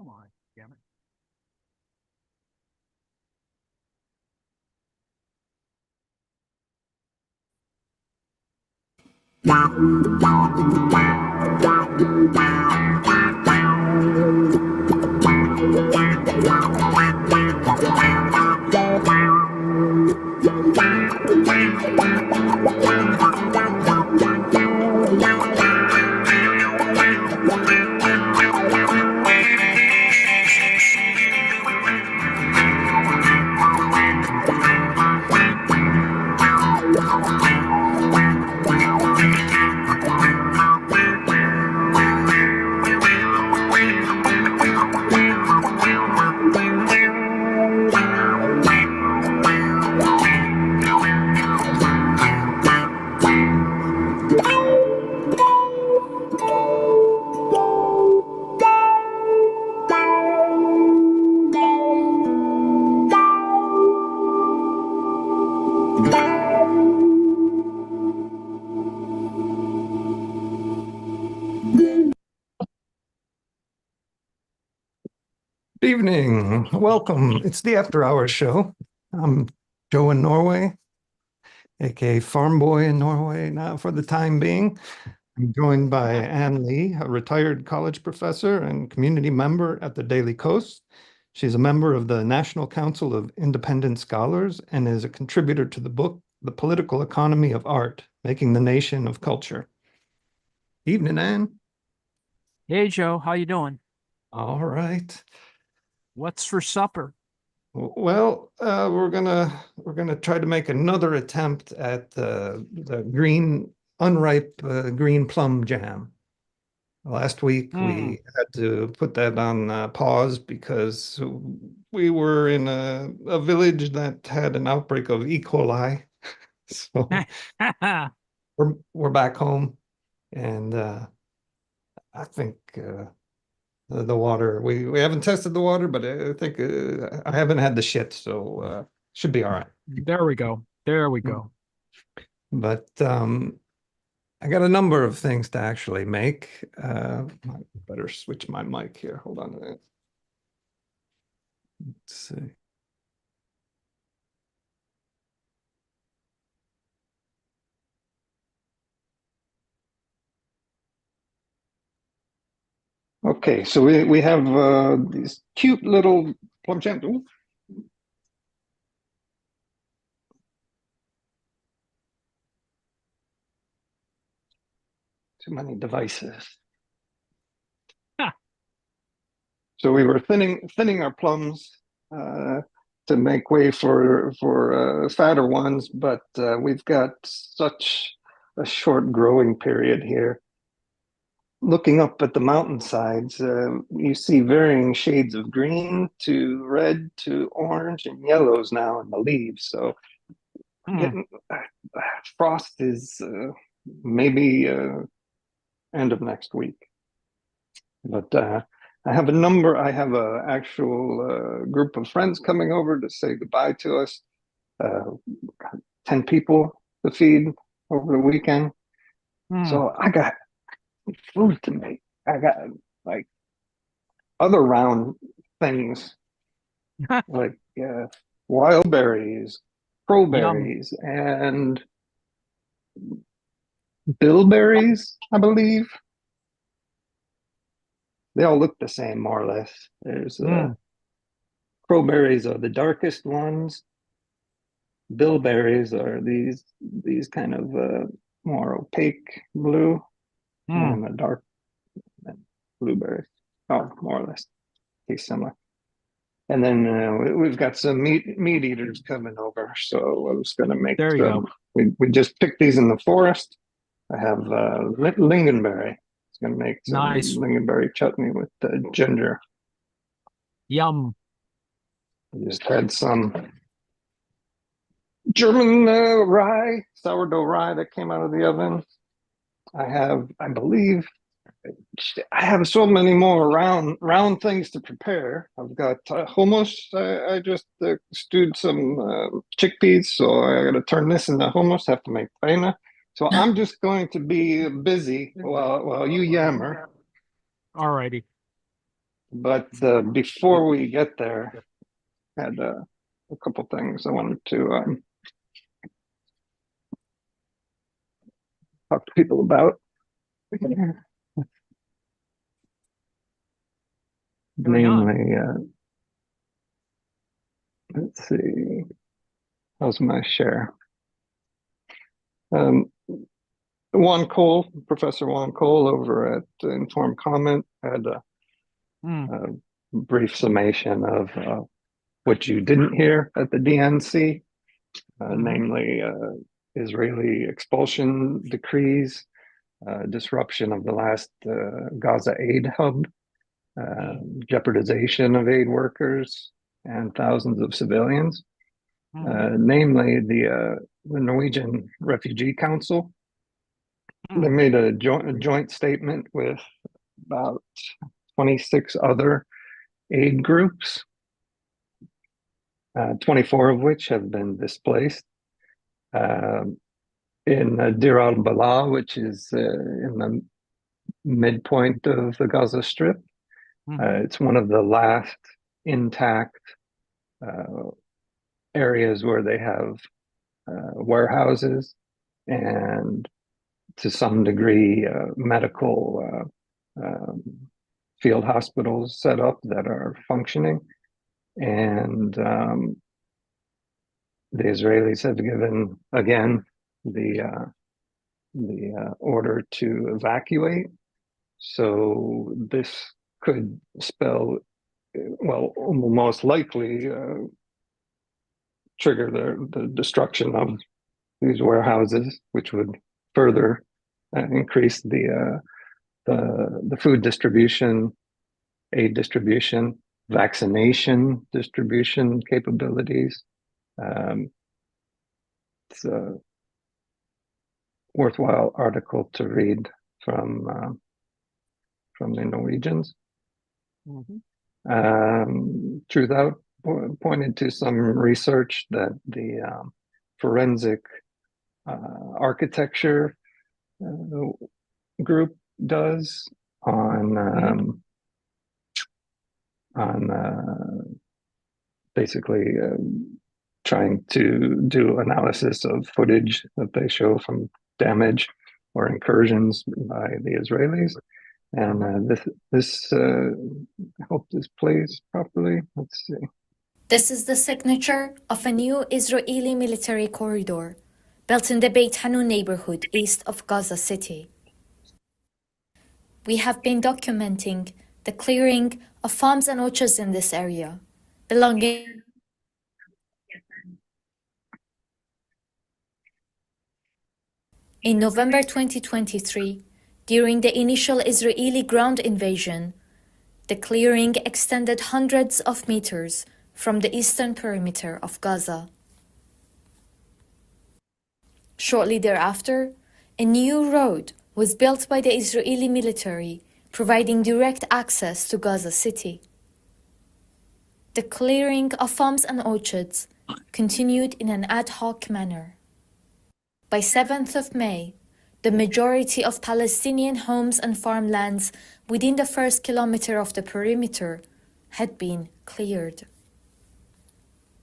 Come on, damn it. Good evening. Welcome. It's the After Hours show. I'm Joe in Norway, aka Farm Boy in Norway now for the time being. I'm joined by Ann Lee, a retired college professor and community member at the Daily Coast. She's a member of the National Council of Independent Scholars and is a contributor to the book, The Political Economy of Art, Making the Nation of Culture. Evening, Ann. Hey, Joe, how you doing? All right. What's for supper? Well, we're gonna try to make another attempt at the unripe green plum jam. Last week we had to put that on pause because we were in a village that had an outbreak of E. coli. So we're back home, and I think the water. We haven't tested the water, but I think I haven't had the shit, so should be all right. There we go. There we go. But I got a number of things to actually make. I better switch my mic here. Hold on a minute. Let's see. Okay, so we have these cute little plum jam. Ooh. Too many devices. So we were thinning our plums to make way for fatter ones, but we've got such a short growing period here. Looking up at the mountainsides, you see varying shades of green to red to orange and yellows now in the leaves. So getting frost is maybe end of next week. But I have a actual group of friends coming over to say goodbye to us. 10 people to feed over the weekend. So I got food to make. I got like other round things like wild berries, crowberries, and bilberries, I believe. They all look the same, more or less. There's crowberries are the darkest ones. Bilberries are these kind of more opaque blue, and the dark blueberries. Oh, more or less, taste similar. And then we've got some meat eaters coming over, so I was going to make. There you go. We just picked these in the forest. I have lingonberry. It's going to make some nice lingonberry chutney with ginger. Yum. I just had some German rye, sourdough rye that came out of the oven. I believe, I have so many more round things to prepare. I've got hummus. I just stewed some chickpeas, so I got to turn this into hummus. Have to make penne. So I'm just going to be busy while you yammer. All righty. But before we get there, I had a couple things I wanted to talk to people about. Carry on. Namely, let's see, how's my share? Professor Juan Cole over at Informed Comment had a brief summation of what you didn't hear at the DNC, namely Israeli expulsion decrees, disruption of the last Gaza aid hub, jeopardization of aid workers, and thousands of civilians. Namely the Norwegian Refugee Council. They made a joint statement with about 26 other aid groups, 24 of which have been displaced. In Deir al-Balah, which is in the midpoint of the Gaza Strip, it's one of the last intact areas where they have warehouses and to some degree medical field hospitals set up that are functioning. And the Israelis have given, again, the order to evacuate. So this could spell, well, most likely trigger the destruction of these warehouses, which would further increase the food distribution, aid distribution, vaccination distribution capabilities. It's a worthwhile article to read from the Norwegians. Truth Out pointed to some research that the forensic architecture group does on basically trying to do analysis of footage that they show from damage or incursions by the Israelis. And this I hope this plays properly. Let's see. This is the signature of a new Israeli military corridor built in the Beit Hanun neighborhood east of Gaza City. We have been documenting the clearing of farms and orchards in this area, belonging in November 2023, during the initial Israeli ground invasion. The clearing extended hundreds of meters from the eastern perimeter of Gaza. Shortly thereafter, a new road was built by the Israeli military, providing direct access to Gaza City. The clearing of farms and orchards continued in an ad hoc manner. By 7th of May, the majority of Palestinian homes and farmlands within the first kilometer of the perimeter had been cleared.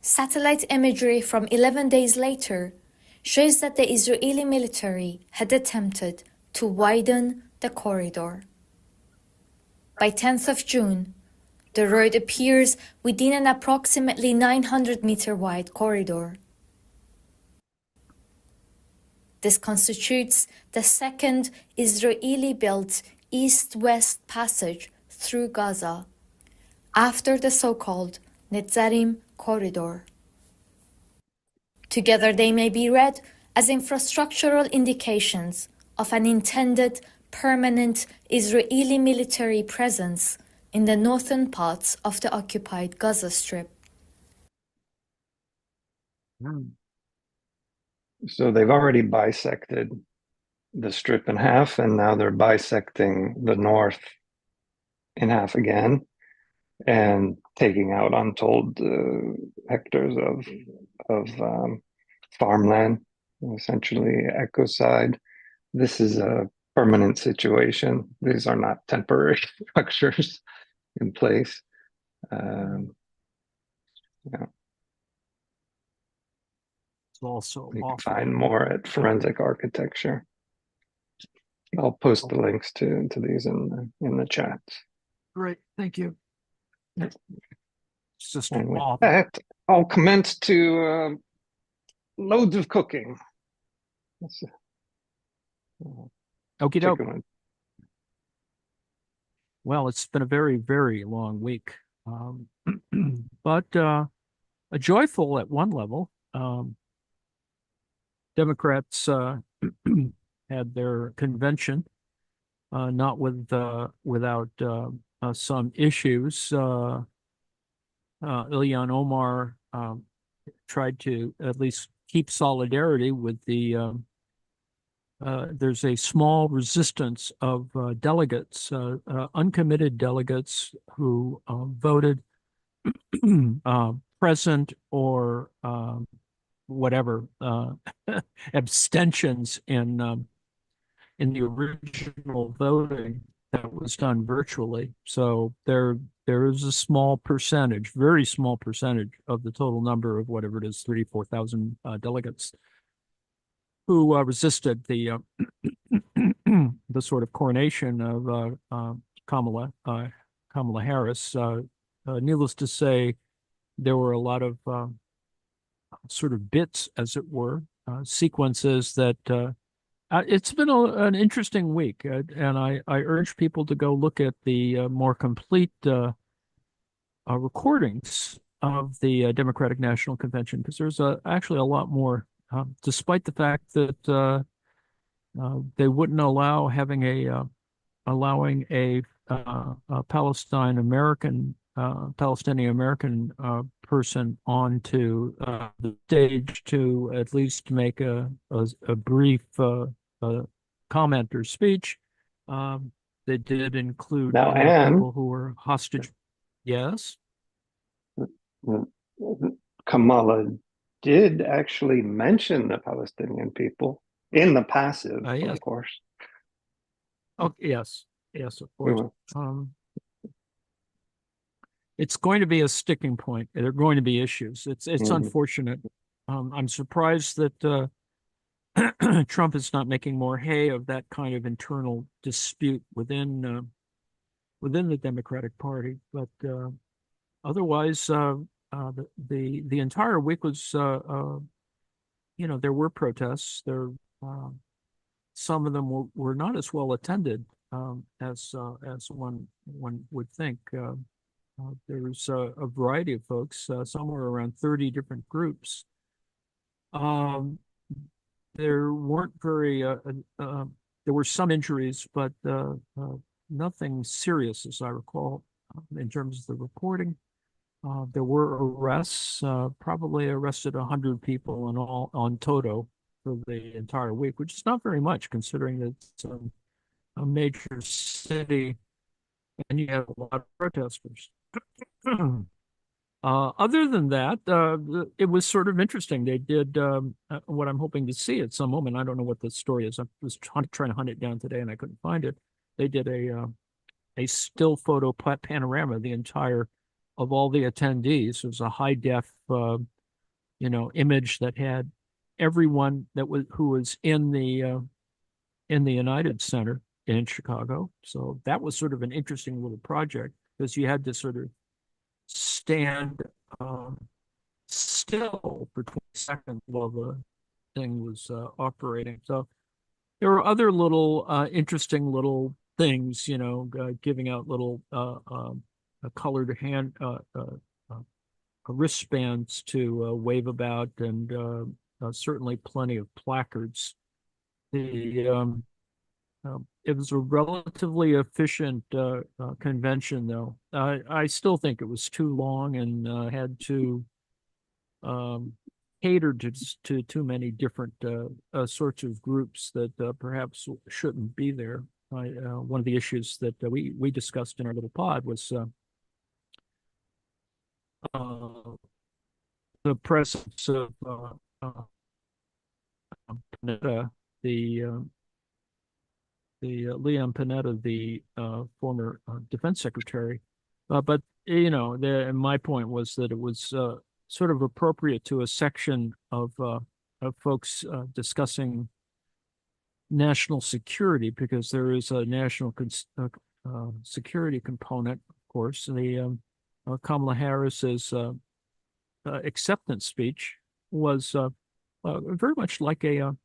Satellite imagery from 11 days later shows that the Israeli military had attempted to widen the corridor. By 10th of June, the road appears within an approximately 900-meter wide corridor. This constitutes the second Israeli-built east-west passage through Gaza, after the so-called Netzarim corridor. Together they may be read as infrastructural indications of an intended permanent Israeli military presence in the northern parts of the occupied Gaza Strip. So they've already bisected the strip in half, and now they're bisecting the north in half again and taking out untold hectares of farmland, essentially ecocide. This is a permanent situation. These are not temporary structures. in place. You know, It's also you can awful. find more at Forensic Architecture. I'll post the links to these in the chat. Great, thank you. It's just And with awful. that, I'll commence to loads of cooking. Okie doke. Chicken. Well, it's been a very, very long week, but a joyful at one level. Democrats had their convention, not without some issues. Ilhan Omar tried to at least keep solidarity with the. There's a small resistance of delegates, uncommitted delegates who voted present or whatever abstentions in the original voting that was done virtually. So there is a small percentage, very small percentage of the total number of whatever it is, 34,000 delegates who resisted the the sort of coronation of Kamala Harris. Needless to say, there were a lot of sort of bits, as it were, sequences that it's been an interesting week, and I urge people to go look at the more complete recordings of the Democratic National Convention, because there's actually a lot more, despite the fact that they wouldn't allow allowing a Palestinian American person onto the stage to at least make a brief comment or speech. They did include Now, Anne, people who were hostage. Yes. Kamala did actually mention the Palestinian people in the passive, Yes. of course. Oh, yes. Yes, of course. It's going to be a sticking point. There are going to be issues. It's unfortunate. I'm surprised that Trump is not making more hay of that kind of internal dispute within the Democratic Party. But otherwise, the entire week was, there were protests. Some of them were not as well attended as one would think. There's a variety of folks, somewhere around 30 different groups. There weren't there were some injuries, but nothing serious, as I recall, in terms of the reporting. There were arrests, probably arrested 100 people in all on Toto for the entire week, which is not very much considering that it's a major city and you have a lot of protesters. Other than that, it was sort of interesting. They did what I'm hoping to see at some moment. I don't know what the story is. I was trying to hunt it down today and I couldn't find it. They did a still photo panorama of all the attendees. It was a high def, image that had everyone who was in the United Center in Chicago. So that was sort of an interesting little project because you had to sort of stand still for 20 seconds while the thing was operating. So there were other little interesting little things, giving out little colored hand wristbands to wave about, and certainly plenty of placards. It was a relatively efficient convention, though. I still think it was too long and had to cater to too many different sorts of groups that perhaps shouldn't be there. One of the issues that we discussed in our little pod was the presence of Panetta, the Leon Panetta, the former defense secretary, But my point was that it was sort of appropriate to a section of folks discussing national security, because there is a national security component. Of course, the Kamala Harris's acceptance speech was very much like a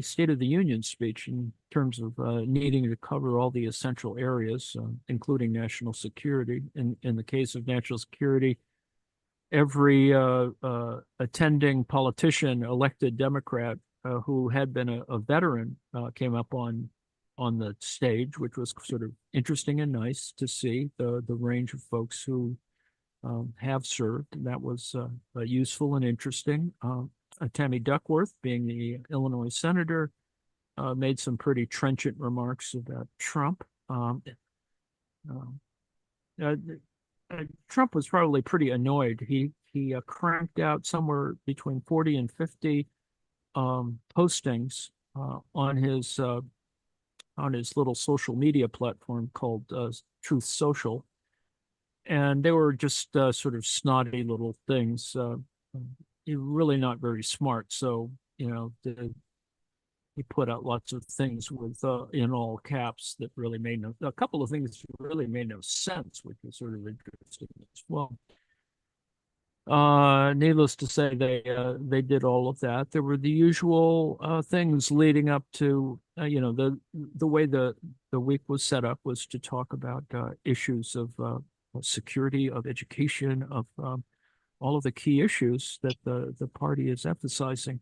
State of the Union speech in terms of needing to cover all the essential areas, including national security. In the case of national security, every attending politician, elected Democrat who had been a veteran came up on the stage, which was sort of interesting and nice to see the range of folks who have served. That was useful and interesting. Tammy Duckworth, being the Illinois senator, made some pretty trenchant remarks about Trump. Trump was probably pretty annoyed. He cranked out somewhere between 40 and 50 postings on his little social media platform called Truth Social, and they were just sort of snotty little things. Really not very smart. So he put out lots of things with in all caps that really made a couple of things really made no sense, which was sort of interesting as well. Needless to say, they did all of that. There were the usual things leading up to the way the week was set up was to talk about issues of security, of education, of all of the key issues that the party is emphasizing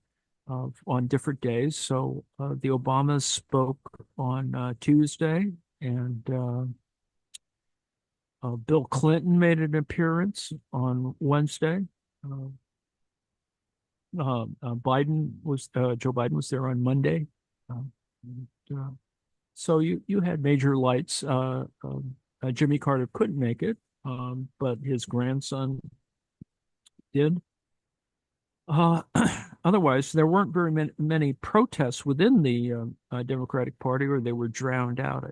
on different days. So the Obamas spoke on Tuesday, and Bill Clinton made an appearance on Wednesday. Joe Biden was there on Monday. So you had major lights. Jimmy Carter couldn't make it, but his grandson did. Otherwise, there weren't very many protests within the Democratic Party, or they were drowned out.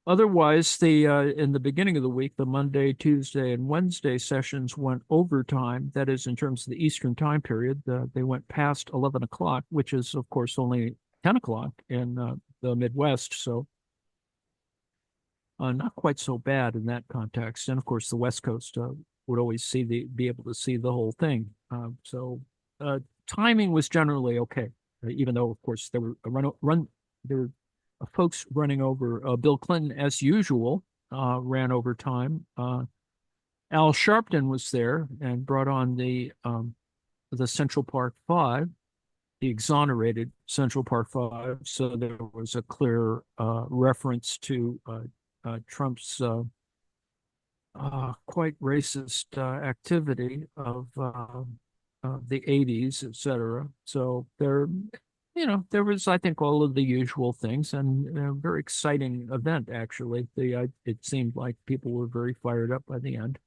Otherwise, in the beginning of the week, the Monday, Tuesday, and Wednesday sessions went overtime. That is, in terms of the Eastern time period, they went past 11 o'clock, which is, of course, only 10 o'clock in the Midwest. So not quite so bad in that context. And of course, the West Coast would always be able to see the whole thing. So timing was generally okay, even though, of course, there were folks running over. Bill Clinton, as usual, ran over time. Al Sharpton was there and brought on the Central Park Five, the exonerated Central Park Five. So there was a clear reference to Trump's quite racist activity of the 80s, etc. So there was, I think, all of the usual things, and a very exciting event, actually. It seemed like people were very fired up by the end.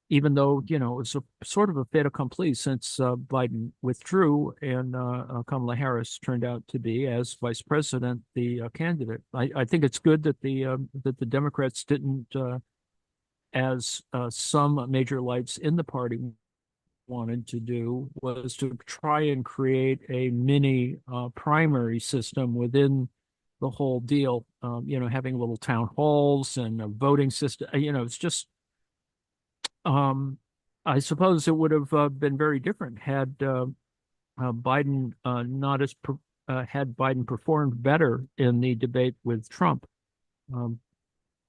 Even though, it was a sort of a fait accompli, since Biden withdrew and Kamala Harris turned out to be, as vice president, the candidate. I think it's good that the Democrats didn't, as some major lights in the party wanted to do, was to try and create a mini primary system within the whole deal. Having little town halls and a voting system. It's just. I suppose it would have been very different had Biden had Biden performed better in the debate with Trump.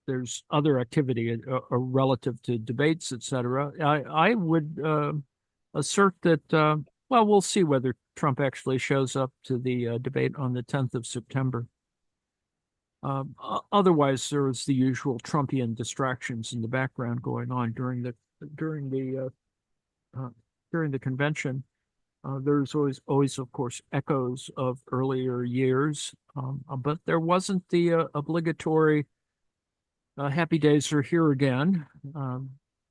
There's other activity relative to debates, etc. I would assert that. Well, we'll see whether Trump actually shows up to the debate on the 10th of September. Otherwise, there was the usual Trumpian distractions in the background going on during the convention. There's always, of course, echoes of earlier years, but there wasn't the obligatory "Happy Days Are Here Again."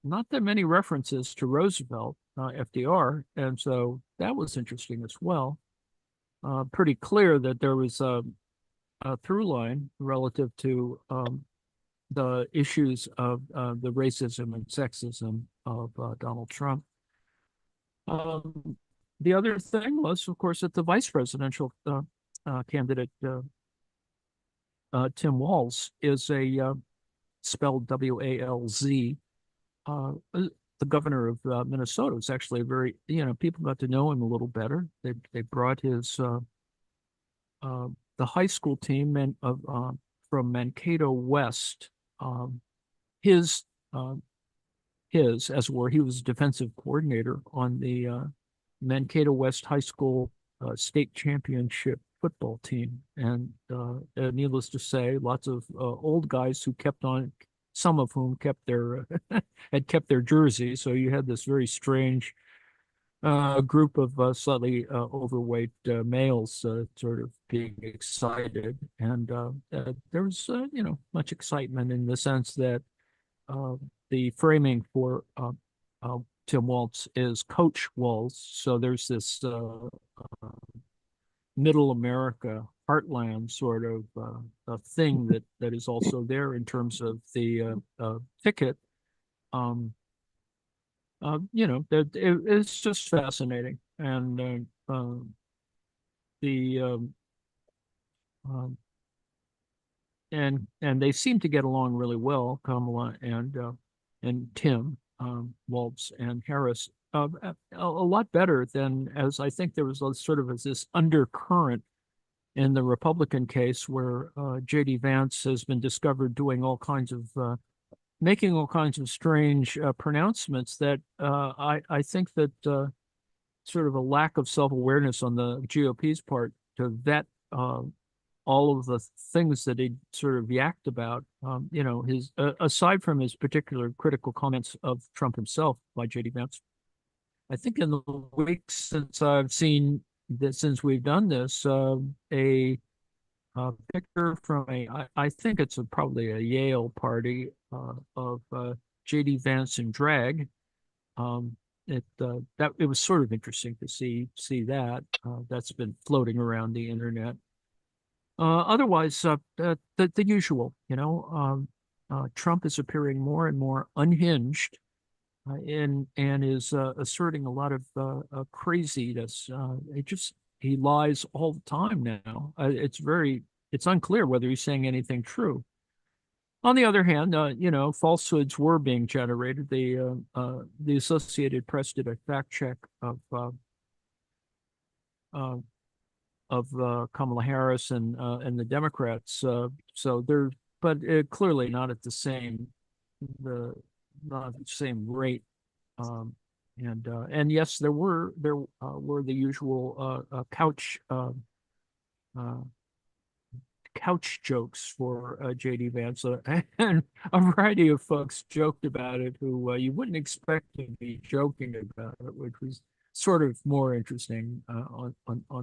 Not that many references to Roosevelt, FDR, and so that was interesting as well. pretty clear that there was a through line relative to the issues of the racism and sexism of Donald Trump. The other thing was, of course, that the vice presidential candidate, Tim Walz, is a spelled W-A-L-Z. The governor of Minnesota is actually a very, people got to know him a little better. They brought his the high school team from Mankato West. His as it were, he was defensive coordinator on the Mankato West High School state championship football team, and needless to say, lots of old guys who kept on. Some of whom kept their had kept their jersey, so you had this very strange group of slightly overweight males sort of being excited, and there was much excitement in the sense that the framing for Tim Walz is Coach Walz, so there's this middle America heartland sort of a thing that is also there in terms of the ticket. It's just fascinating, and the and they seem to get along really well, Kamala and Tim Walz and Harris. A lot better than, as I think there was sort of this undercurrent in the Republican case where J.D. Vance has been discovered doing all kinds of making all kinds of strange pronouncements that I think that sort of a lack of self-awareness on the GOP's part to vet all of the things that he sort of yacked about. His aside from his particular critical comments of Trump himself by J.D. Vance, I think in the weeks since I've seen that, since we've done this, a picture from I think it's probably a Yale party of J.D. Vance in drag. It was sort of interesting to see that. That's been floating around the internet. Otherwise, the usual, Trump is appearing more and more unhinged. And is asserting a lot of craziness. He lies all the time now. It's unclear whether he's saying anything true. On the other hand, falsehoods were being generated. The Associated Press did a fact check of Kamala Harris and the Democrats. So they're, but clearly not at the same rate. And yes, there were the usual couch jokes for J.D. Vance, and a variety of folks joked about it who you wouldn't expect to be joking about it, which was sort of more interesting on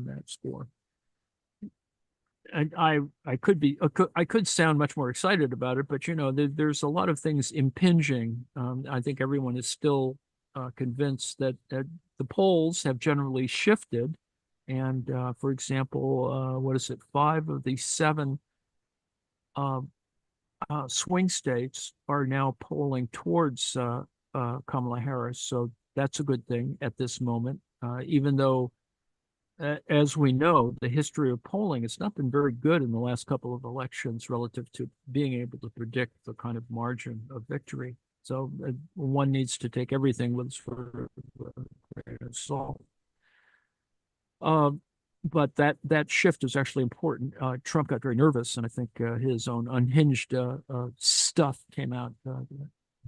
that score. And I could sound much more excited about it, but there's a lot of things impinging. I think everyone is still convinced that the polls have generally shifted, and for example, what is it? 5 of the 7 swing states are now polling towards Kamala Harris, so that's a good thing at this moment. Even though, as we know, the history of polling has not been very good in the last couple of elections relative to being able to predict the kind of margin of victory. So one needs to take everything with sort of a grain of salt. But that shift is actually important. Trump got very nervous, and I think his own unhinged stuff came out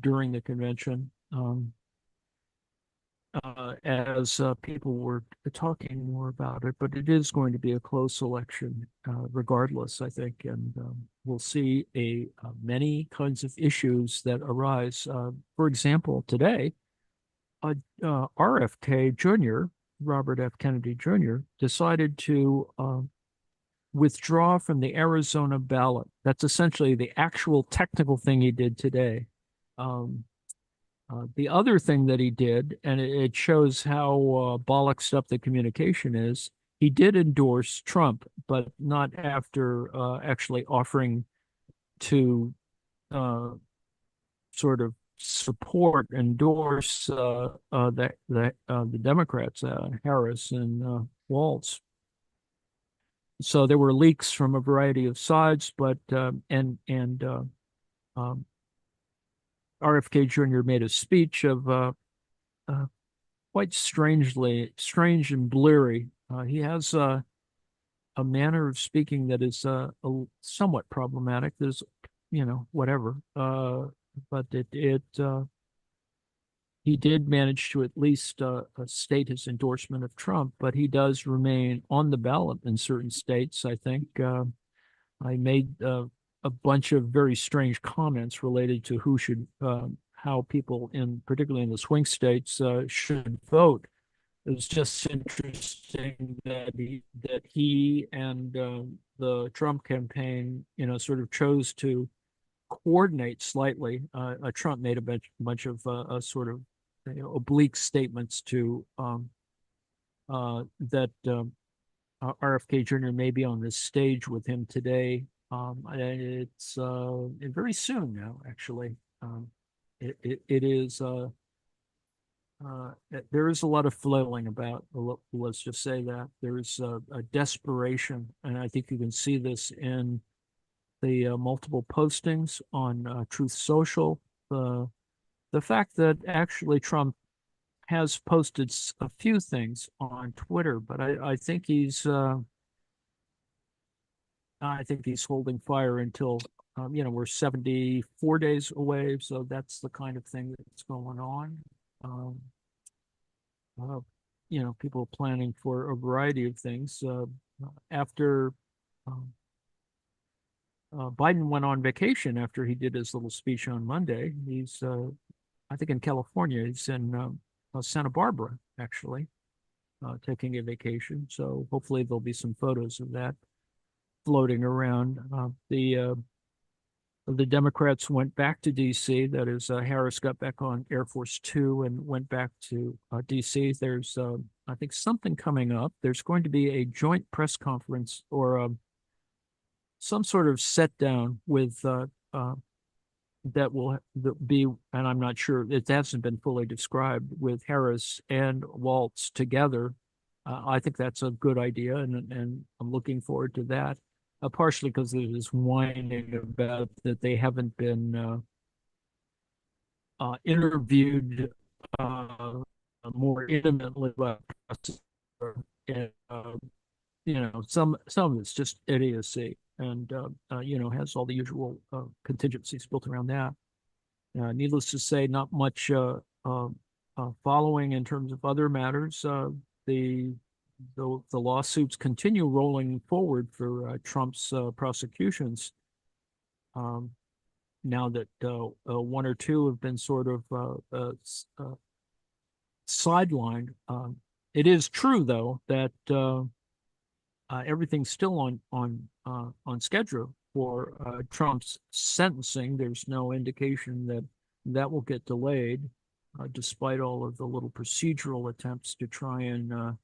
during the convention. As people were talking more about it, but it is going to be a close election regardless, I think, and we'll see many kinds of issues that arise. For example, today, RFK Jr., Robert F. Kennedy Jr., decided to withdraw from the Arizona ballot. That's essentially the actual technical thing he did today. The other thing that he did, and it shows how bollocksed up the communication is, he did endorse Trump, but not after actually offering to sort of endorse the Democrats, Harris and Walz. So there were leaks from a variety of sides, but RFK Jr. made a speech of quite strange and bleary. He has a manner of speaking that is somewhat problematic. There's, whatever. But he did manage to at least state his endorsement of Trump, but he does remain on the ballot in certain states. I think I made a bunch of very strange comments related to who should, how people particularly in the swing states, should vote. It was just interesting that he and the Trump campaign, sort of chose to coordinate slightly. Trump made a bunch of sort of oblique statements to that RFK Jr. may be on this stage with him today. And it's very soon now, actually. It is. There is a lot of flailing about. Let's just say that there is a desperation, and I think you can see this in the multiple postings on Truth Social. The fact that actually Trump has posted a few things on Twitter, but I think he's holding fire until we're 74 days away, so that's the kind of thing that's going on. People planning for a variety of things after Biden went on vacation after he did his little speech on Monday. He's, I think, in California. He's in Santa Barbara, actually, taking a vacation. So hopefully there'll be some photos of that floating around. The Democrats went back to D.C. That is, Harris got back on Air Force Two and went back to D.C. There's, I think, something coming up. There's going to be a joint press conference or some sort of set down with that will be, and I'm not sure, it hasn't been fully described, with Harris and Walz together. I think that's a good idea, and I'm looking forward to that. Partially because there's this whining about that they haven't been interviewed more intimately by press, and some of it's just idiocy, and has all the usual contingencies built around that. Needless to say, not much following in terms of other matters. The lawsuits continue rolling forward for Trump's prosecutions. Now that one or two have been sort of sidelined. It is true, though, that everything's still on schedule for Trump's sentencing. There's no indication that will get delayed, despite all of the little procedural attempts to try and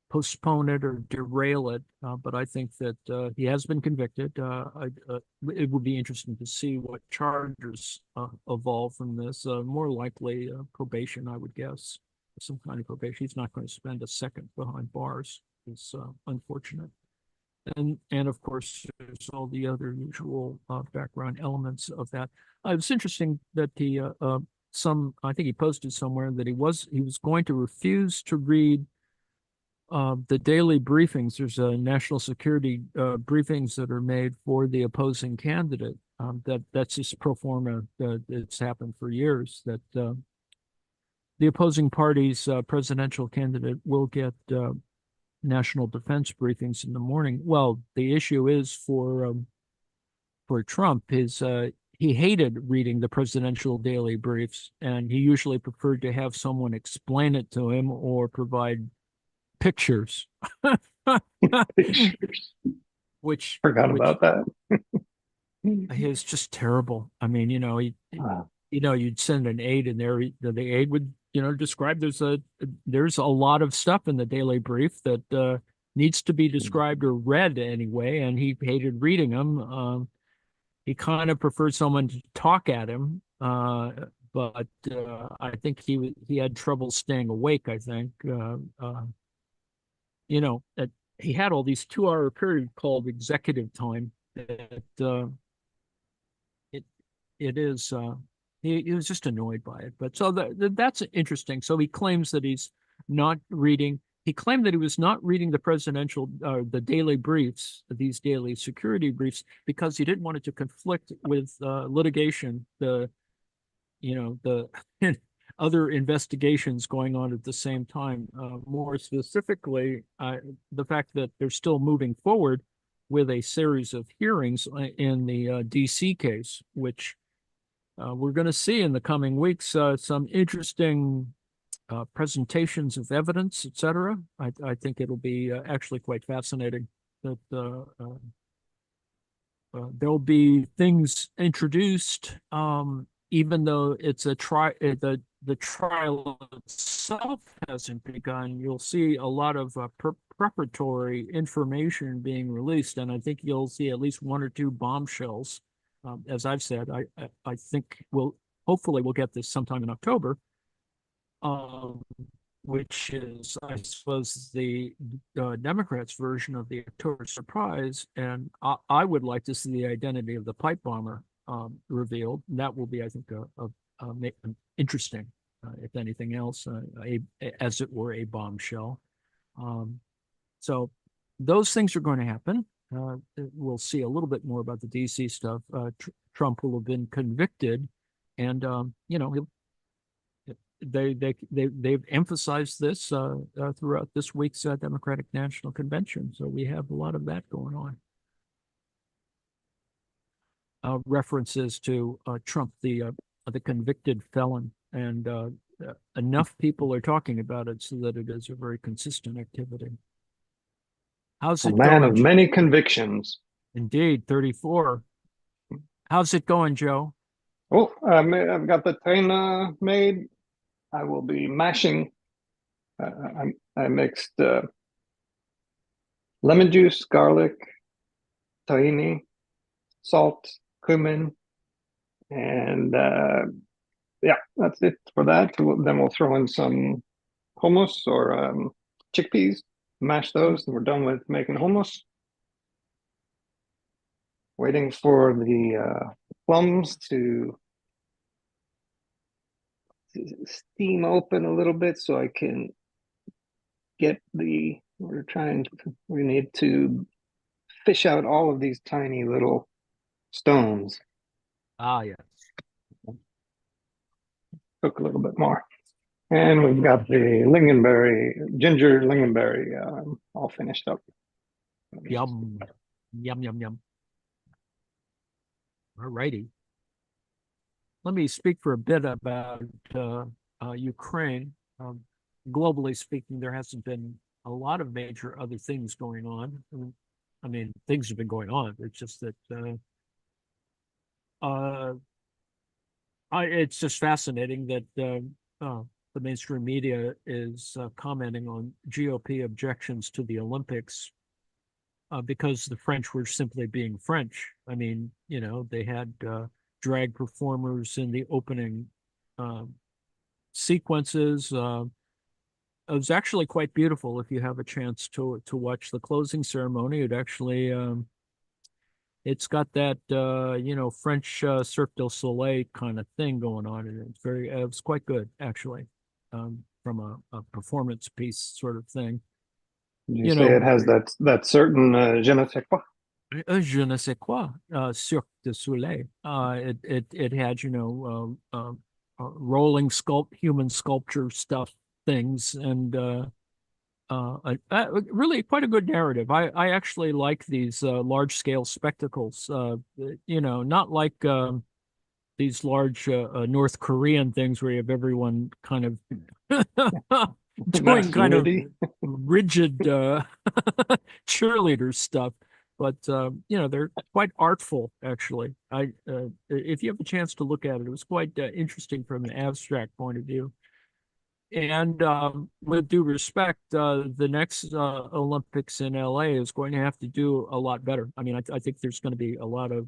postpone it or derail it. But I think that he has been convicted. It would be interesting to see what charges evolve from this. More likely probation, I would guess, some kind of probation. He's not going to spend a second behind bars. It's unfortunate. And of course, there's all the other usual background elements of that. It's interesting that I think he posted somewhere that he was going to refuse to read the daily briefings. There's national security briefings that are made for the opposing candidate. That's just pro forma. It's happened for years that the opposing party's presidential candidate will get national defense briefings in the morning. Well, the issue is for Trump is he hated reading the presidential daily briefs, and he usually preferred to have someone explain it to him or provide pictures. Which about that. Is just terrible. I mean, you'd send an aide in there, the aide would describe there's a lot of stuff in the daily brief that needs to be described or read anyway, and he hated reading them. He kind of preferred someone to talk at him, but I think he had trouble staying awake. I think he had all these 2 hour periods called executive time. It is he was just annoyed by it. But so that's interesting. So he claims that he's not reading. He claimed that he was not reading the daily briefs, these daily security briefs, because he didn't want it to conflict with litigation, the other investigations going on at the same time. More specifically, the fact that they're still moving forward with a series of hearings in the DC case, which we're going to see in the coming weeks some interesting presentations of evidence, etc. I think it'll be actually quite fascinating. That there'll be things introduced, even though it's the trial itself hasn't begun. You'll see a lot of preparatory information being released, and I think you'll see at least 1 or 2 bombshells. As I've said, I think hopefully we'll get this sometime in October, which is, I suppose, the Democrats' version of the October surprise. And I would like to see the identity of the pipe bomber revealed. That will be, I think, interesting, if anything else, as it were, a bombshell. So those things are going to happen. We'll see a little bit more about the DC stuff. Trump will have been convicted, and they've emphasized this throughout this week's Democratic National Convention. So we have a lot of that going on. References to Trump, the convicted felon, and enough people are talking about it so that it is a very consistent activity. How's A it man going? of many convictions. Indeed, 34. How's it going, Joe? Oh, I've got the tahina made. I will be mashing. I mixed lemon juice, garlic, tahini, salt, cumin, and yeah, that's it for that. Then we'll throw in some hummus or chickpeas, mash those, and we're done with making hummus. Waiting for the plums to steam open a little bit so I can get we need to fish out all of these tiny little stones. Ah, yes. Cook a little bit more. And we've got the ginger lingonberry all finished up. Yum, yum, yum, yum. All righty. Let me speak for a bit about Ukraine. Globally speaking, there hasn't been a lot of major other things going on. I mean, things have been going on. It's just that it's just fascinating that the mainstream media is commenting on GOP objections to the Olympics because the French were simply being French. I mean, they had drag performers in the opening sequences. It was actually quite beautiful. If you have a chance to watch the closing ceremony, it actually it's got that French Cirque du Soleil kind of thing going on, and it was quite good actually, from a performance piece sort of thing. You say it has that certain je ne sais quoi. Je ne sais quoi, Cirque du Soleil. It had rolling human sculpture stuff things, and really quite a good narrative. I actually like these large scale spectacles. Not like these large North Korean things where you have everyone kind of doing kind of rigid cheerleader stuff. But they're quite artful, actually. If you have a chance to look at it, it was quite interesting from an abstract point of view. And with due respect, the next Olympics in LA is going to have to do a lot better. I mean, I think there's going to be a lot of,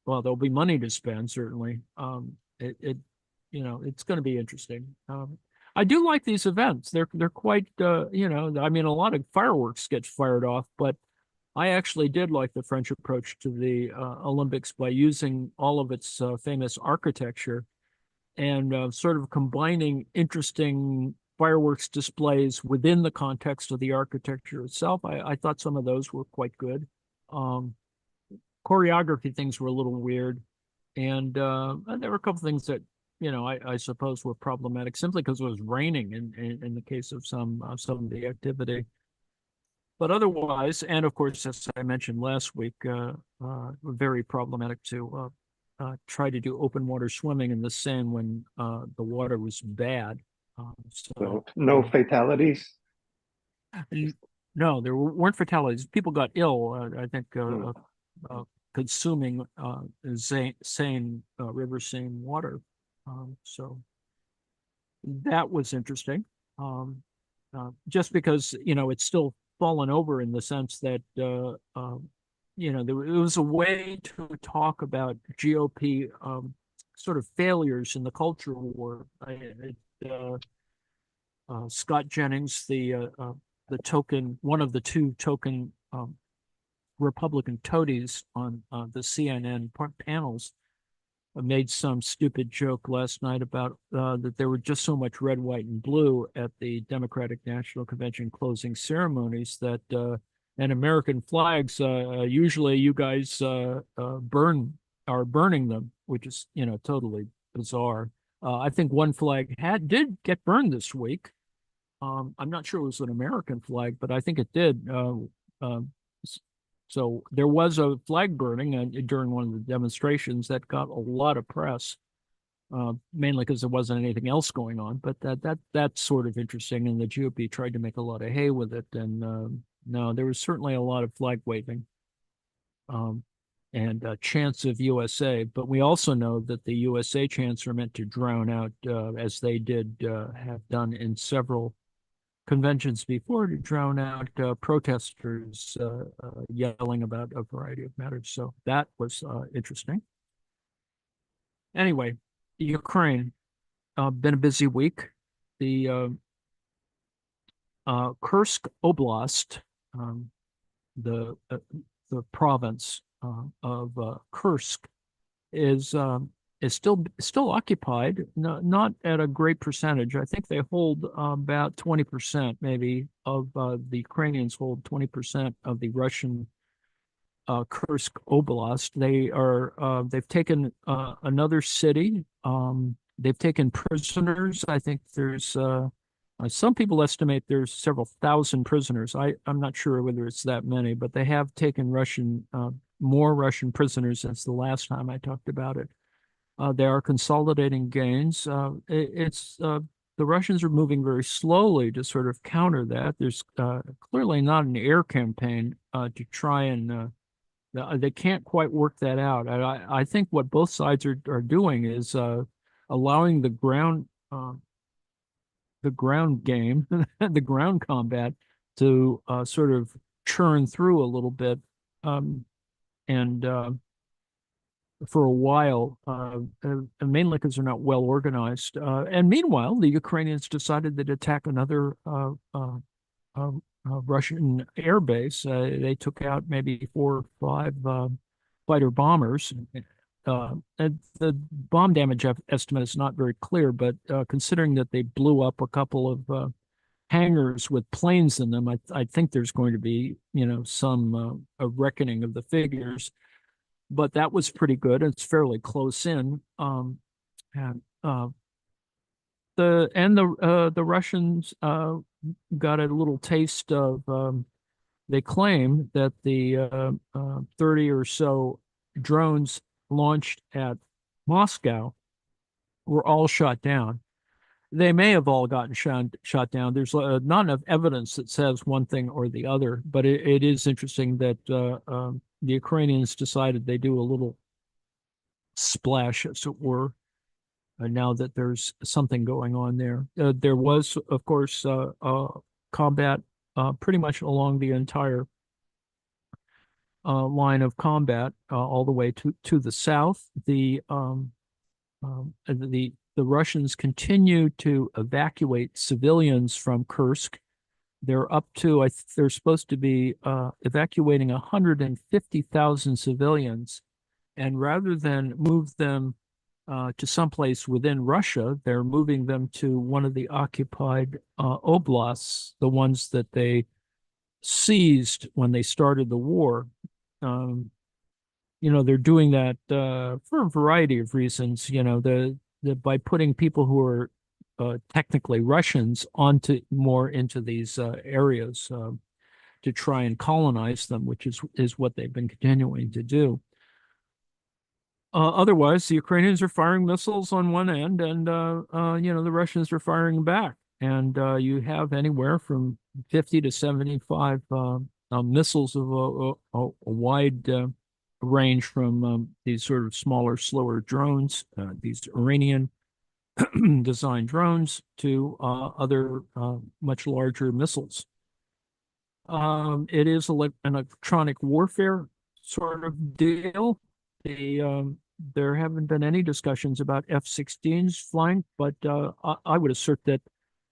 well, there'll be money to spend, certainly. It's going to be interesting. I do like these events. They're quite, I mean, a lot of fireworks get fired off, but I actually did like the French approach to the Olympics by using all of its famous architecture and sort of combining interesting fireworks displays within the context of the architecture itself. I thought some of those were quite good. Choreography things were a little weird, and there were a couple things that I suppose were problematic simply because it was raining in the case of some of the activity. But otherwise, and of course, as I mentioned last week, very problematic to try to do open water swimming in the Seine when the water was bad. So no fatalities. No, there weren't fatalities. People got ill. I think consuming Seine River Seine water. So that was interesting. Just because it's still fallen over in the sense that it was a way to talk about GOP sort of failures in the culture war. Scott Jennings, one of the two token Republican toadies on the CNN panels, made some stupid joke last night about that there were just so much red, white, and blue at the Democratic National Convention closing ceremonies that and American flags usually you guys are burning them, which is totally bizarre. I think one flag did get burned this week. I'm not sure it was an American flag, but I think it did. So there was a flag burning during one of the demonstrations that got a lot of press, mainly because there wasn't anything else going on. But that's sort of interesting, and the GOP tried to make a lot of hay with it. And no, there was certainly a lot of flag waving and chants of USA. But we also know that the USA chants are meant to drown out, as they did have done in several conventions before, to drown out protesters yelling about a variety of matters. So that was interesting. Anyway, Ukraine, been a busy week. The Kursk Oblast, the province of Kursk, is still occupied, not at a great percentage. I think they hold about 20%, maybe, of the Ukrainians hold 20% of the Russian Kursk Oblast. They've taken another city. They've taken prisoners. I think there's some people estimate there's several thousand prisoners. I'm not sure whether it's that many, but they have taken more Russian prisoners since the last time I talked about it. They are consolidating gains. The Russians are moving very slowly to sort of counter that. There's clearly not an air campaign to try and they can't quite work that out. I think what both sides are doing is allowing the ground game, the ground combat, to sort of churn through a little bit, and for a while, mainly because they're not well organized. And meanwhile, the Ukrainians decided to attack another Russian air base. They took out maybe 4 or 5 fighter bombers. And the bomb damage estimate is not very clear, but considering that they blew up a couple of hangars with planes in them, I think there's going to be some a reckoning of the figures. But that was pretty good. It's fairly close in. And the Russians got a little taste of. They claim that the 30 or so drones launched at Moscow were all shot down. They may have all gotten shot down. There's not enough evidence that says one thing or the other, but it is interesting that the Ukrainians decided they do a little splash, as it were, now that there's something going on there. There was, of course, combat pretty much along the entire line of combat all the way to the south. The Russians continue to evacuate civilians from Kursk. They're up to, they're supposed to be evacuating 150,000 civilians. And rather than move them to someplace within Russia, they're moving them to one of the occupied oblasts, the ones that they seized when they started the war. They're doing that for a variety of reasons. By putting people who are technically Russians into these areas to try and colonize them, which is what they've been continuing to do. Otherwise, the Ukrainians are firing missiles on one end, and the Russians are firing back. And you have anywhere from 50 to 75 missiles of a wide range from these sort of smaller, slower drones, these Iranian designed drones, to other much larger missiles. It is an electronic warfare sort of deal. There haven't been any discussions about F-16s flying, but I would assert that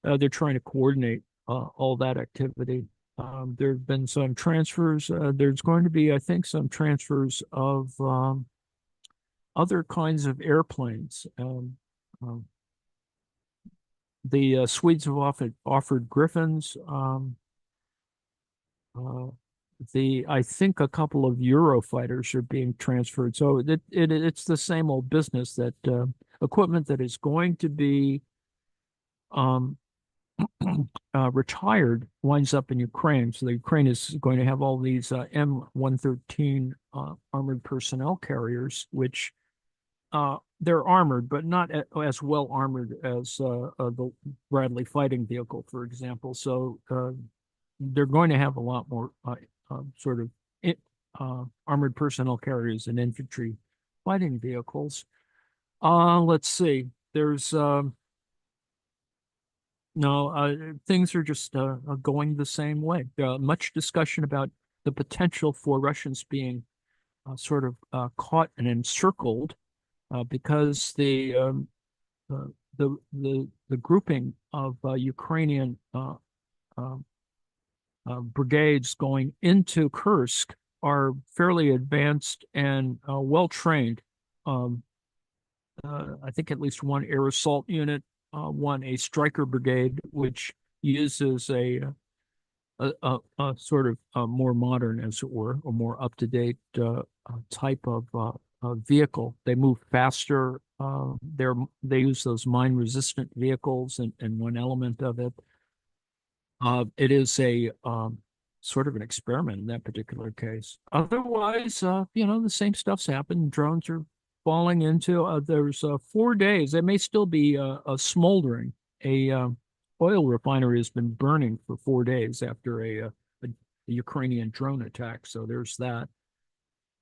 they're trying to coordinate all that activity. There have been some transfers. There's going to be, I think, some transfers of other kinds of airplanes. The Swedes have offered Griffins. I think a couple of Eurofighters are being transferred. So it's the same old business, that equipment that is going to be retired winds up in Ukraine. So the Ukraine is going to have all these M113 armored personnel carriers, which they're armored, but not as well armored as the Bradley fighting vehicle, for example. So they're going to have a lot more sort of armored personnel carriers and infantry fighting vehicles. Let's see. There's things are just going the same way. Much discussion about the potential for Russians being sort of caught and encircled because the grouping of Ukrainian brigades going into Kursk are fairly advanced and well trained. I think at least one air assault unit, one a striker brigade, which uses a sort of more modern, as it were, or more up to date type of vehicle. They move faster. They use those mine resistant vehicles, and one element of it. It is a sort of an experiment in that particular case. Otherwise, the same stuff's happened. Drones are falling into. There's 4 days. It may still be a smoldering. A oil refinery has been burning for 4 days after a Ukrainian drone attack. So there's that.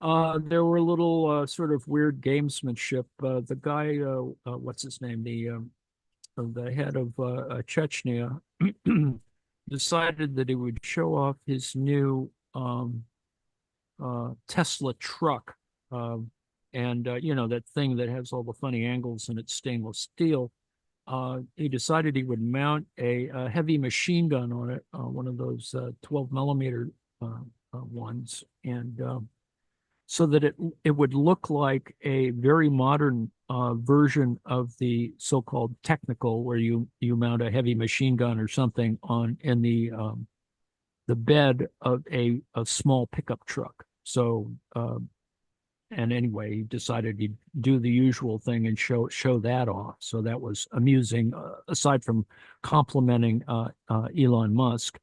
There were a little sort of weird gamesmanship. The guy, what's his name? The head of Chechnya decided that he would show off his new Tesla truck. And that thing that has all the funny angles and it's stainless steel. He decided he would mount a heavy machine gun on it, one of those 12 millimeter ones, and so that it would look like a very modern version of the so-called technical, where you mount a heavy machine gun or something in the bed of a small pickup truck. So and anyway, he decided he'd do the usual thing and show that off. So that was amusing, aside from complimenting Elon Musk.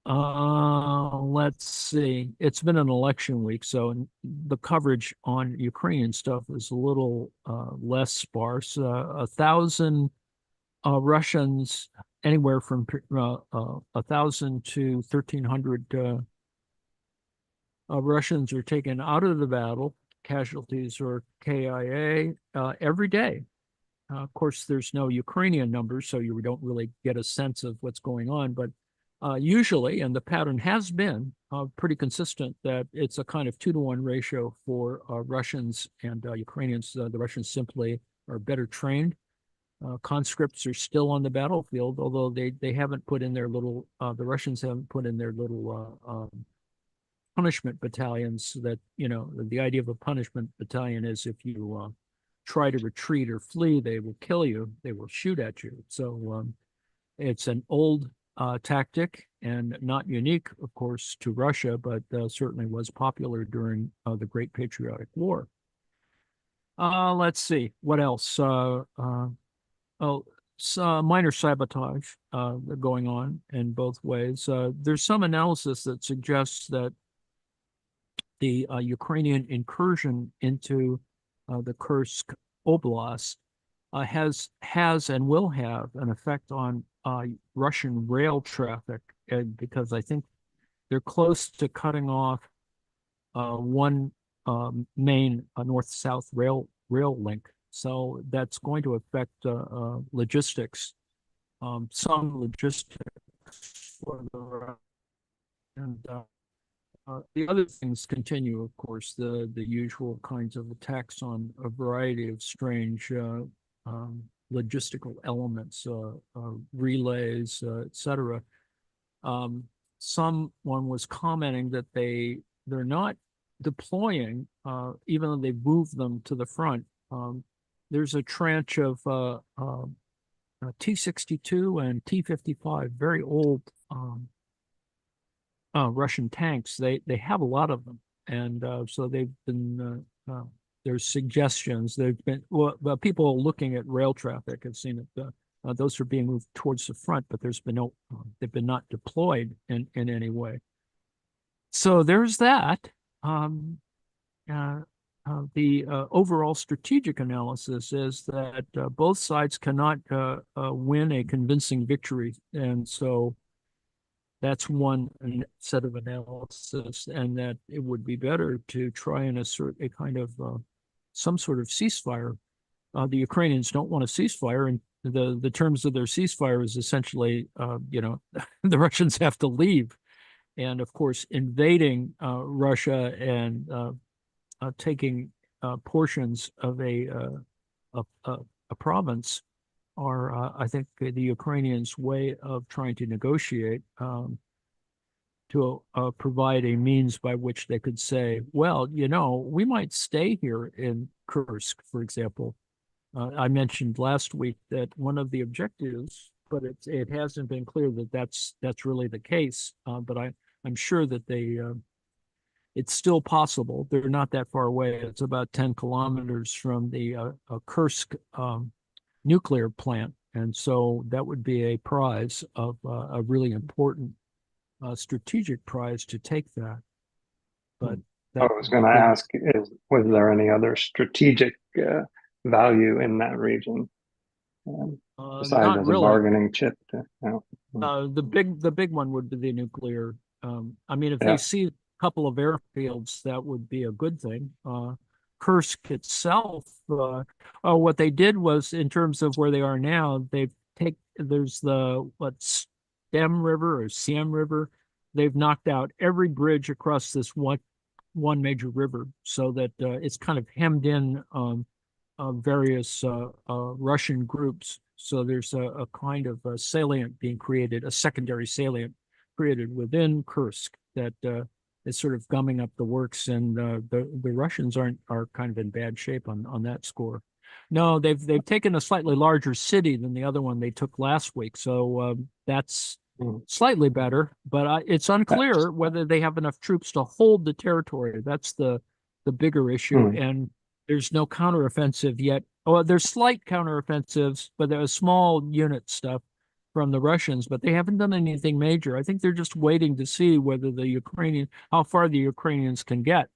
Let's see. It's been an election week, so the coverage on Ukrainian stuff is a little less sparse. 1,000 Russians, anywhere from 1,000 to 1,300 Russians are taken out of the battle. Casualties are KIA every day. Of course, there's no Ukrainian numbers, so you don't really get a sense of what's going on. But usually, and the pattern has been pretty consistent, that it's a kind of 2-to-1 ratio for Russians and Ukrainians. The Russians simply are better trained. Conscripts are still on the battlefield, although they haven't put in their little, the Russians haven't put in their little punishment battalions. That, the idea of a punishment battalion is if you try to retreat or flee, they will kill you, they will shoot at you. So it's an old tactic and not unique, of course, to Russia, but certainly was popular during the Great Patriotic War. Let's see, what else? Minor sabotage going on in both ways. There's some analysis that suggests that the Ukrainian incursion into the Kursk Oblast has and will have an effect on Russian rail traffic, because I think they're close to cutting off one main north-south rail link. So that's going to affect logistics, some logistics for the and the other things continue, of course, the usual kinds of attacks on a variety of strange logistical elements, relays, etc. Someone was commenting that they're not deploying, even though they moved them to the front. There's a tranche of T-62 and T-55, very old Russian tanks. They have a lot of them, and so they've been. There's suggestions. There've been people looking at rail traffic have seen it. Those are being moved towards the front, but there's been no. They've been not deployed in any way. So there's that. The overall strategic analysis is that both sides cannot win a convincing victory, and so that's one set of analysis, and that it would be better to try and assert a kind of some sort of ceasefire. The Ukrainians don't want a ceasefire, and the terms of their ceasefire is essentially, the Russians have to leave, and of course, invading Russia and taking portions of a province are, I think, the Ukrainians' way of trying to negotiate to provide a means by which they could say, well, we might stay here in Kursk, for example. I mentioned last week that one of the objectives, but it hasn't been clear that that's really the case. But I'm sure that it's still possible. They're not that far away. It's about 10 kilometers from the Kursk nuclear plant. And so that would be a prize of a really important strategic prize to take that. But I was going to ask, was there any other strategic value in that region besides as a bargaining chip? The big one would be the nuclear. I mean, if they see a couple of airfields, that would be a good thing. Kursk itself, what they did was, in terms of where they are now, there's the Stem River or Siem River. They've knocked out every bridge across this one major river, so that it's kind of hemmed in various Russian groups. So there's a kind of a salient being created, a secondary salient created within Kursk that is sort of gumming up the works, and the Russians are kind of in bad shape on that score. No, they've taken a slightly larger city than the other one they took last week, so that's slightly better. But it's unclear whether they have enough troops to hold the territory. That's the bigger issue, and there's no counteroffensive yet. Oh, there's slight counteroffensives, but there's small unit stuff from the Russians, but they haven't done anything major. I think they're just waiting to see whether how far the Ukrainians can get.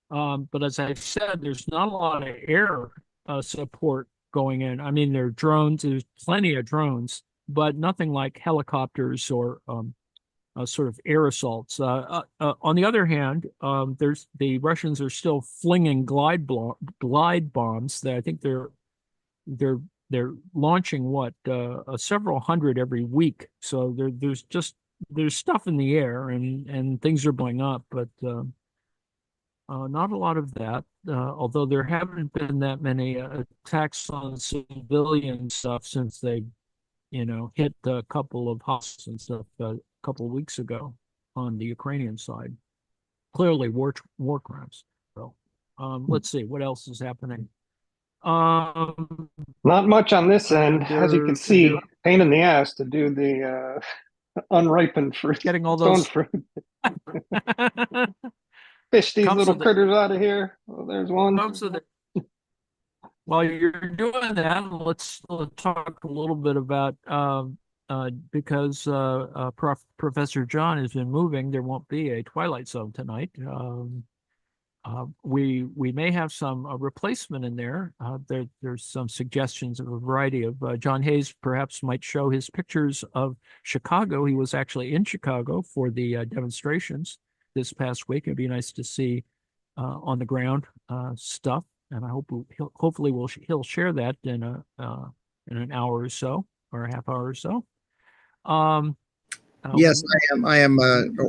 But as I said, there's not a lot of air support going in. I mean, there are drones, there's plenty of drones, but nothing like helicopters or sort of air assaults. On the other hand, the Russians are still flinging glide bombs. I think they're they're launching what several hundred every week. So there's stuff in the air and things are blowing up, but not a lot of that. Although there haven't been that many attacks on civilian stuff since they, hit a couple of hospitals and stuff a couple of weeks ago on the Ukrainian side. Clearly war crimes. So let's see what else is happening. Not much on this end, as you can see. Pain in the ass to do the unripened fruit, getting all stone those fruit. Fish these Cups little of the- critters out of here. Oh, there's one. While you're doing that, let's talk a little bit about because Professor John has been moving, there won't be a Twilight Zone tonight. We may have some replacement in there. There's some suggestions of a variety of John Hayes perhaps might show his pictures of Chicago. He was actually in Chicago for the demonstrations this past week. It'd be nice to see on the ground stuff, and I hope hopefully he'll share that in an hour or so or a half hour or so. Yes, I am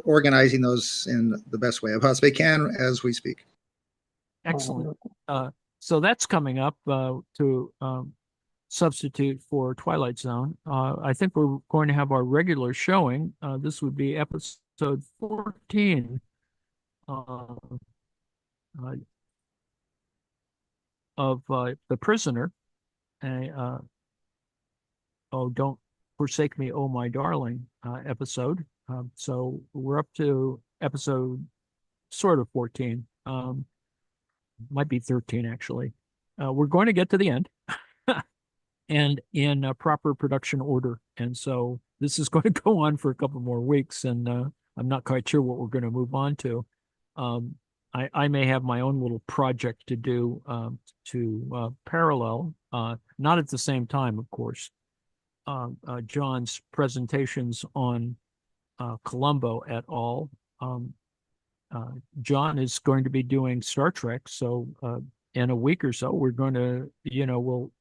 organizing those in the best way I possibly can as we speak. Excellent. So that's coming up to substitute for Twilight Zone. I think we're going to have our regular showing. This would be episode 14 of The Prisoner. Oh, Don't Forsake Me, Oh My Darling episode. So we're up to episode sort of 14. Might be 13 actually. We're going to get to the end and in a proper production order. And so this is going to go on for a couple more weeks, and I'm not quite sure what we're going to move on to. I may have my own little project to do to parallel, not at the same time, of course, John's presentations on Columbo et al. John is going to be doing Star Trek, so in a week or so, we're going to, we'll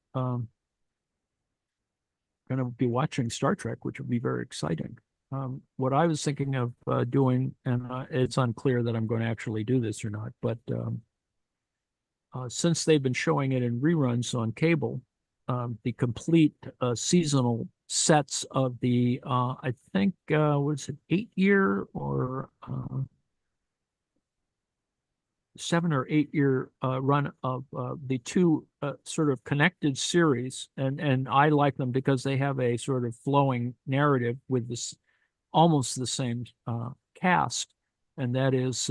going to be watching Star Trek, which will be very exciting. What I was thinking of doing, and it's unclear that I'm going to actually do this or not, but since they've been showing it in reruns on cable, the complete seasonal sets of the, I think, was it 8-year or 7 or 8-year run of the two sort of connected series, and I like them because they have a sort of flowing narrative with this almost the same cast, and that is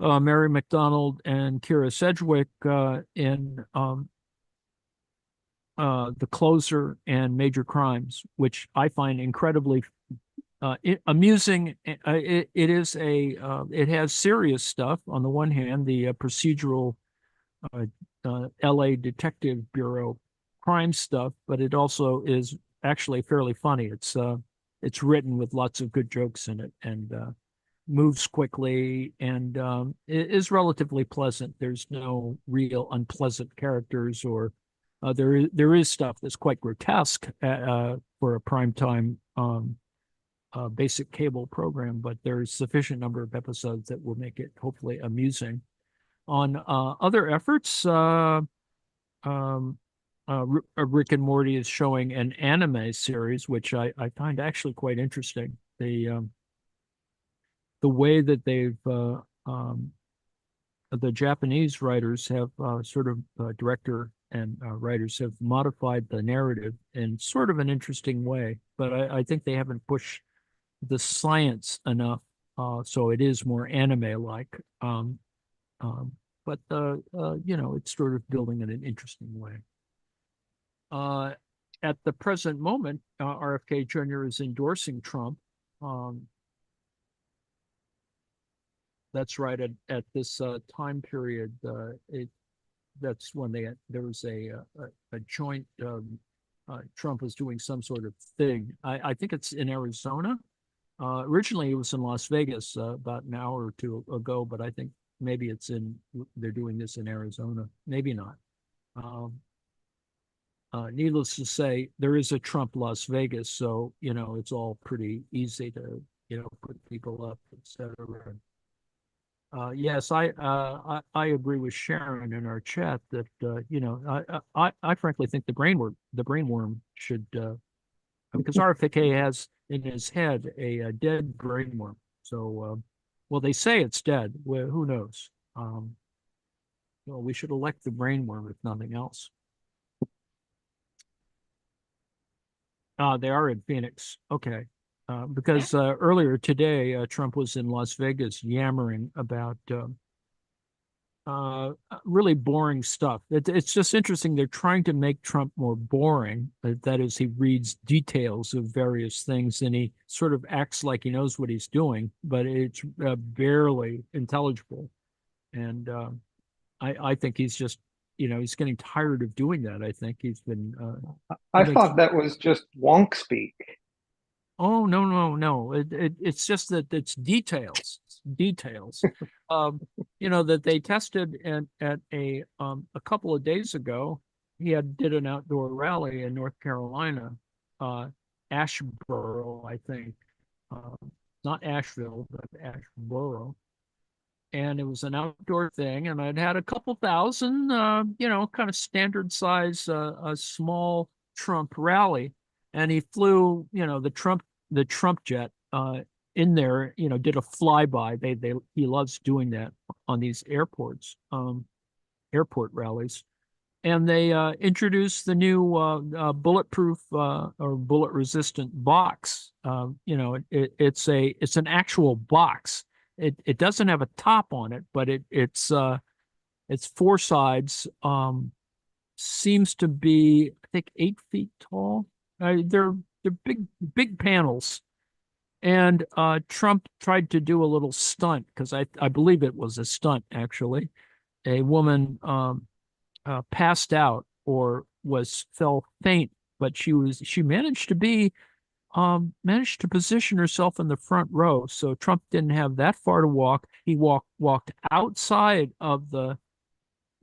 Mary McDonnell and Kira Sedgwick in The Closer and Major Crimes, which I find incredibly amusing. It has serious stuff on the one hand, the procedural LA Detective Bureau crime stuff, but it also is actually fairly funny. It's written with lots of good jokes in it, and moves quickly, and it is relatively pleasant. There's no real unpleasant characters, or there is stuff that's quite grotesque for a primetime basic cable program, but there's sufficient number of episodes that will make it hopefully amusing. On other efforts, Rick and Morty is showing an anime series, which I find actually quite interesting. The way that they've the Japanese writers have sort of director and writers have modified the narrative in sort of an interesting way, but I think they haven't pushed the science enough, so it is more anime-like. But it's sort of building in an interesting way. At the present moment, RFK Jr. is endorsing Trump. That's right. At this time period, that's when there was a joint. Trump was doing some sort of thing. I think it's in Arizona. Originally, it was in Las Vegas about an hour or two ago, but I think maybe they're doing this in Arizona. Maybe not. needless to say, there is a Trump Las Vegas, so it's all pretty easy to put people up, etc. Yes, I agree with Sharon in our chat that I frankly think the brainworm should because RFK has in his head a dead brainworm. So well, they say it's dead. Well, who knows? Well, we should elect the brainworm if nothing else. They are in Phoenix. Okay. Because earlier today, Trump was in Las Vegas yammering about really boring stuff. It's just interesting. They're trying to make Trump more boring. That is, he reads details of various things and he sort of acts like he knows what he's doing, but it's barely intelligible. And I think he's just, he's getting tired of doing that. I think he's been. I thought that was just wonk speak. Oh, no. It's just that it's details. Details. That they tested at a couple of days ago. He did an outdoor rally in North Carolina, Asheboro, I think. Not Asheville, but Asheboro. And it was an outdoor thing, and I'd had a couple thousand, kind of standard size, a small Trump rally, and he flew, the Trump jet, in there, did a flyby. He loves doing that on these airports, airport rallies, and they introduced the new bulletproof or bullet resistant box. It's an actual box. It doesn't have a top on it, but it's four sides. Seems to be, I think, 8 feet tall. They're big panels. And Trump tried to do a little stunt because I believe it was a stunt actually. A woman passed out or fell faint, but she managed to position herself in the front row. So Trump didn't have that far to walk. He walked outside of the,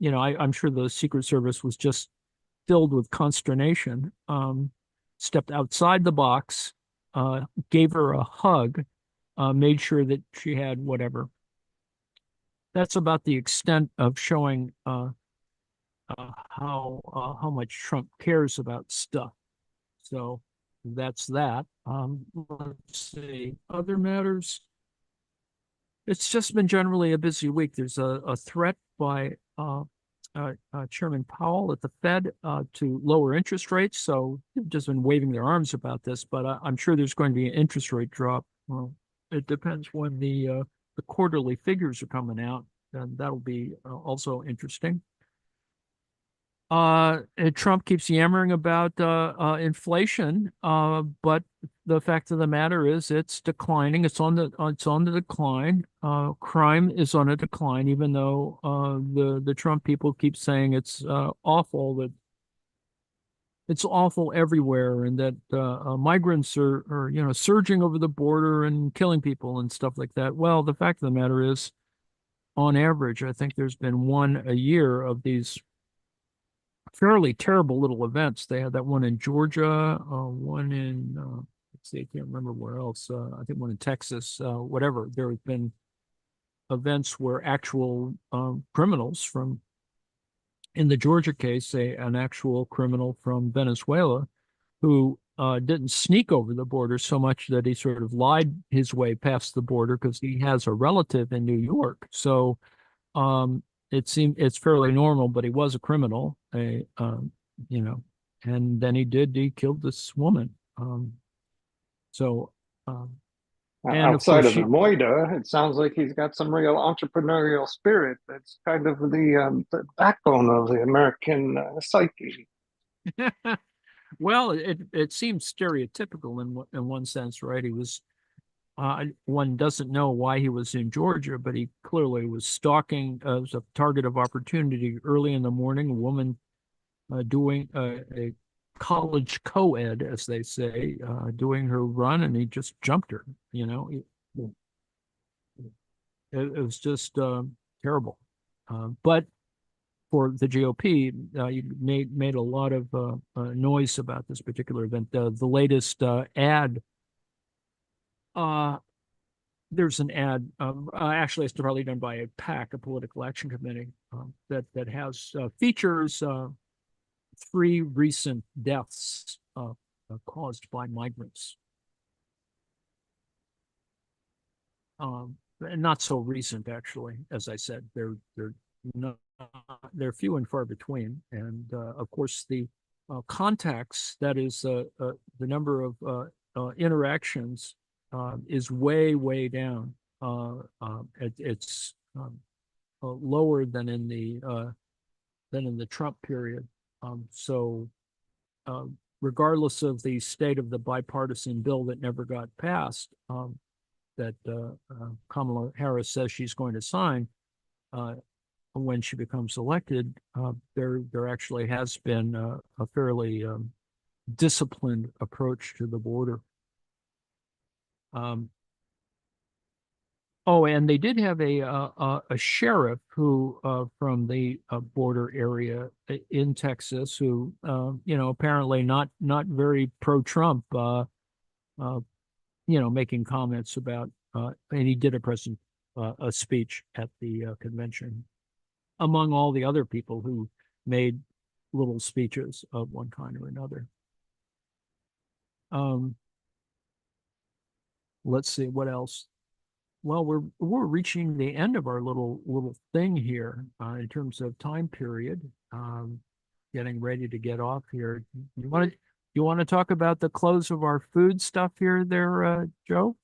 I'm sure the Secret Service was just filled with consternation. Stepped outside the box, gave her a hug, made sure that she had whatever. That's about the extent of showing how much Trump cares about stuff. So that's that. Let's see. Other matters. It's just been generally a busy week. There's a threat by Chairman Powell at the Fed to lower interest rates. So they've just been waving their arms about this, but I'm sure there's going to be an interest rate drop. Well, it depends when the quarterly figures are coming out, and that'll be also interesting. Trump keeps yammering about inflation, but the fact of the matter is it's declining. It's on the decline. Crime is on a decline, even though the Trump people keep saying it's awful, that it's awful everywhere, and that migrants are surging over the border and killing people and stuff like that. Well, the fact of the matter is, on average, I think there's been one a year of these fairly terrible little events. They had that one in Georgia, one in, let's see, I can't remember where else. I think one in Texas, whatever. There have been events where actual criminals in the Georgia case, an actual criminal from Venezuela who didn't sneak over the border so much that he sort of lied his way past the border because he has a relative in New York. So, it's fairly normal, but he was a criminal, and then he killed this woman. And Outside of she, Moida, it sounds like he's got some real entrepreneurial spirit. That's kind of the backbone of the American psyche. well, it seems stereotypical in one sense, right? He was. One doesn't know why he was in Georgia, but he clearly was stalking as a target of opportunity early in the morning. A woman doing a college co-ed, as they say, doing her run, and he just jumped her. It was just terrible. But for the GOP, you made a lot of noise about this particular event. The latest ad. There's an ad. Actually, it's probably done by a PAC, a political action committee, that has features 3 recent deaths caused by migrants. Not so recent, actually. As I said, they're few and far between, and of course the contacts, that is the number of interactions, is way down. It's lower than in the Trump period. So regardless of the state of the bipartisan bill that never got passed, that Kamala Harris says she's going to sign when she becomes elected, there actually has been a fairly disciplined approach to the border. Oh, and they did have a sheriff who from the border area in Texas who apparently not very pro-Trump, making comments about and he did a speech at the convention, among all the other people who made little speeches of one kind or another. Let's see what else. Well, we're reaching the end of our little thing here in terms of time period. Getting ready to get off here. You want to talk about the close of our food stuff here, there, Joe?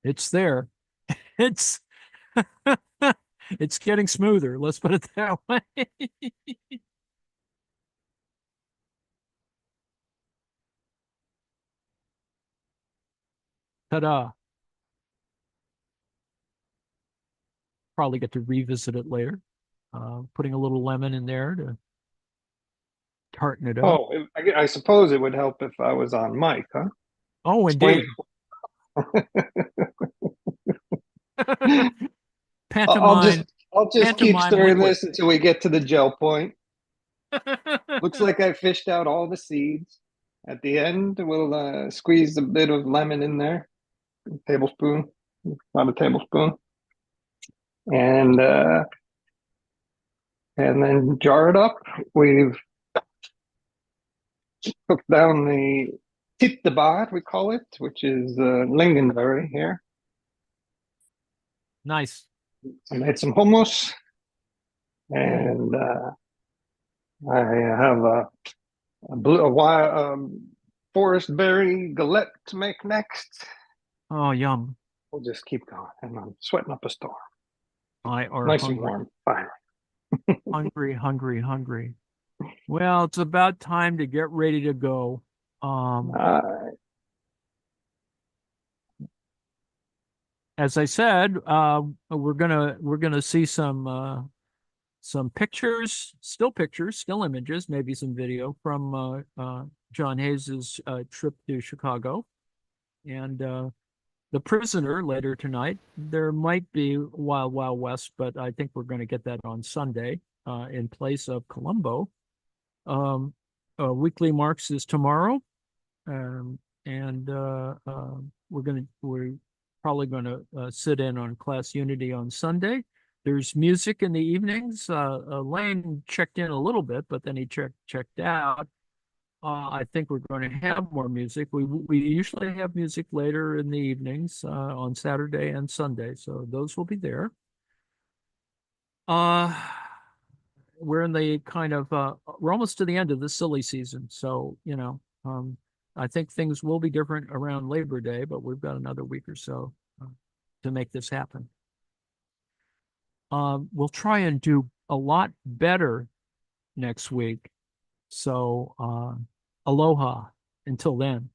It's there. It's it's getting smoother. Let's put it that way. Ta-da. Probably get to revisit it later. Putting a little lemon in there to tarten it up. Oh, I suppose it would help if I was on mic, huh? Oh, indeed. Pantomime. I'll just keep pantomime stirring liquid. this until we get to the gel point. Looks like I fished out all the seeds. At the end, we'll squeeze a bit of lemon in there, tablespoon, not a tablespoon, and then jar it up. We've cooked down the tip de bat, we call it, which is lingonberry here. Nice. I made some hummus, and I have a forest berry galette to make next. Oh, yum. We'll just keep going, and I'm sweating up a storm. I are Nice hungry. and warm, finally. Hungry. Well, it's about time to get ready to go. As I said, we're gonna see some pictures, still images, maybe some video from John Hayes's trip to Chicago, and The Prisoner later tonight. There might be Wild Wild West, but I think we're going to get that on Sunday in place of Columbo. Weekly Marks is tomorrow, and we're probably going to sit in on Class Unity on Sunday. There's music in the evenings. Lane checked in a little bit, but then he checked out. I think we're going to have more music. We usually have music later in the evenings on Saturday and Sunday, so those will be there. We're in the kind of we're almost to the end of the silly season, so I think things will be different around Labor Day, but we've got another week or so to make this happen. We'll try and do a lot better next week. So aloha until then.